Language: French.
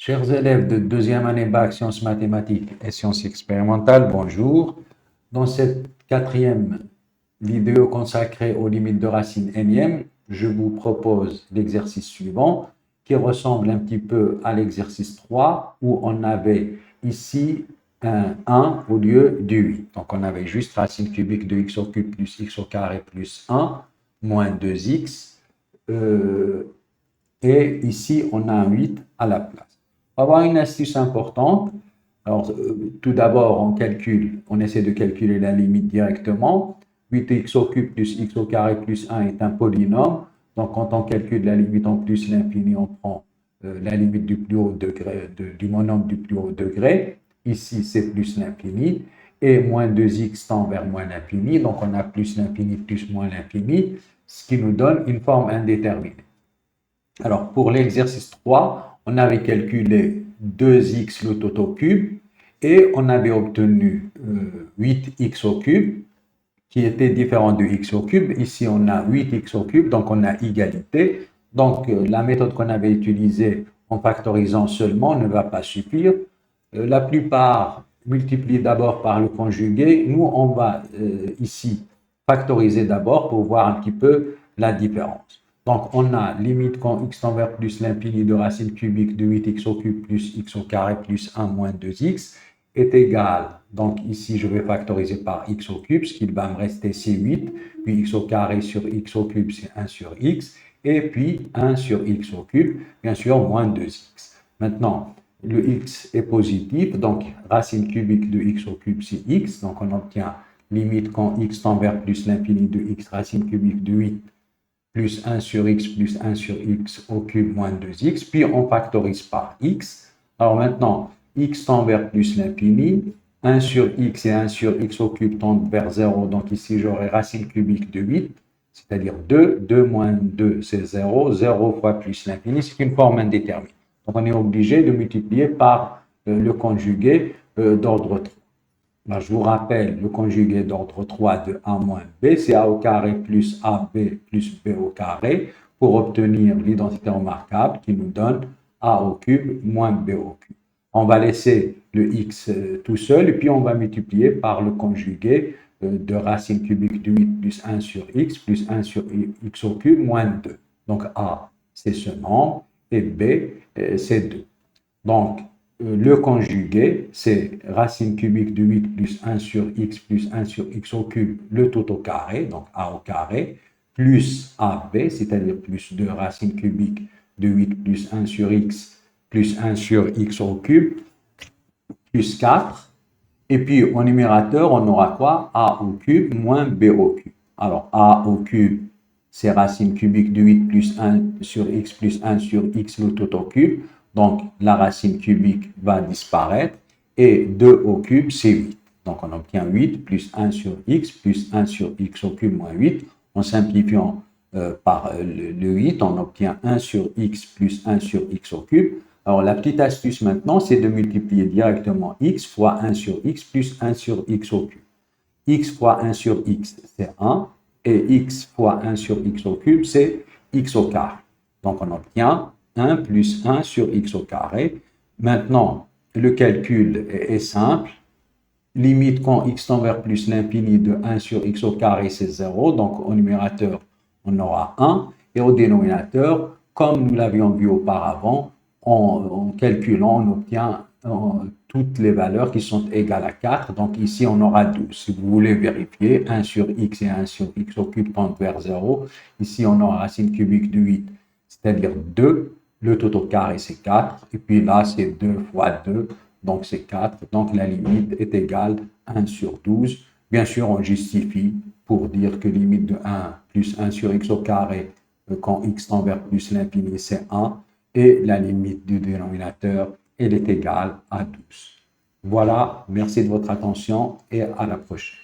Chers élèves de deuxième année bac sciences mathématiques et sciences expérimentales, bonjour. Dans cette quatrième vidéo consacrée aux limites de racine énième, je vous propose l'exercice suivant qui ressemble un petit peu à l'exercice 3 où on avait ici un 1 au lieu du 8. Donc on avait juste racine cubique de x au cube plus x au carré plus 1 moins 2x. Et ici, on a un 8 à la place. On va avoir une astuce importante. Alors, tout d'abord, on essaie de calculer la limite directement. 8x au cube plus x au carré plus 1 est un polynôme. Donc, quand on calcule la limite en plus l'infini, on prend la limite du plus haut degré, du monombre du plus haut degré. Ici, c'est plus l'infini. Et moins 2x tend vers moins l'infini. Donc, on a plus l'infini plus moins l'infini, ce qui nous donne une forme indéterminée. Alors, pour l'exercice 3, on avait calculé 2x le tout au cube et on avait obtenu 8x au cube qui était différent de x au cube. Ici, on a 8x au cube, donc on a égalité. Donc, la méthode qu'on avait utilisée en factorisant seulement ne va pas suffire. La plupart multiplient d'abord par le conjugué. Nous, on va ici factoriser d'abord pour voir un petit peu la différence. Donc, on a limite quand x tend vers plus l'infini de racine cubique de 8x au cube plus x au carré plus 1 moins 2x est égal. Donc, ici, je vais factoriser par x au cube, ce qui va me rester, c'est 8. Puis x au carré sur x au cube, c'est 1 sur x. Et puis 1 sur x au cube, bien sûr, moins 2x. Maintenant, le x est positif, donc racine cubique de x au cube, c'est x. Donc, on obtient limite quand x tend vers plus l'infini de x, racine cubique de 8 plus 1 sur x plus 1 sur x au cube moins 2x, puis on factorise par x. Alors maintenant, x tend vers plus l'infini, 1 sur x et 1 sur x au cube tendent vers 0, donc ici j'aurai racine cubique de 8, c'est-à-dire 2, 2 moins 2 c'est 0, 0 fois plus l'infini, c'est une forme indéterminée. Donc on est obligé de multiplier par le conjugué d'ordre 3. Ben, je vous rappelle, le conjugué d'ordre 3 de a moins b, c'est a au carré plus ab plus b au carré pour obtenir l'identité remarquable qui nous donne a au cube moins b au cube. On va laisser le x tout seul et puis on va multiplier par le conjugué de racine cubique de 8 plus 1 sur x plus 1 sur x au cube moins 2. Donc a, c'est ce nombre et b, c'est 2. Donc, le conjugué, c'est racine cubique de 8 plus 1 sur x plus 1 sur x au cube, le tout au carré, donc a au carré, plus ab, c'est-à-dire plus 2 racine cubique de 8 plus 1 sur x plus 1 sur x au cube, plus 4. Et puis, au numérateur, on aura quoi? A au cube moins b au cube. Alors, a au cube, c'est racine cubique de 8 plus 1 sur x plus 1 sur x, le tout au cube. Donc, la racine cubique va disparaître. Et 2 au cube, c'est 8. Donc, on obtient 8 plus 1 sur x plus 1 sur x au cube moins 8. En simplifiant par le 8, on obtient 1 sur x plus 1 sur x au cube. Alors, la petite astuce maintenant, c'est de multiplier directement x fois 1 sur x plus 1 sur x au cube. X fois 1 sur x, c'est 1. Et x fois 1 sur x au cube, c'est x au carré. Donc, on obtient 1 plus 1 sur x au carré. Maintenant, le calcul est simple. Limite quand x tend vers plus l'infini de 1 sur x au carré, c'est 0. Donc, au numérateur, on aura 1. Et au dénominateur, comme nous l'avions vu auparavant, en calculant, on obtient toutes les valeurs qui sont égales à 4. Donc, ici, on aura 12. Si vous voulez vérifier, 1 sur x et 1 sur x au cube tendent vers 0. Ici, on aura racine cubique de 8, c'est-à-dire 2. Le tout au carré, c'est 4. Et puis là, c'est 2 fois 2. Donc, c'est 4. Donc, la limite est égale à 1 sur 12. Bien sûr, on justifie pour dire que limite de 1 plus 1 sur x au carré, quand x tend vers plus l'infini, c'est 1. Et la limite du dénominateur, elle est égale à 12. Voilà, merci de votre attention et à la prochaine.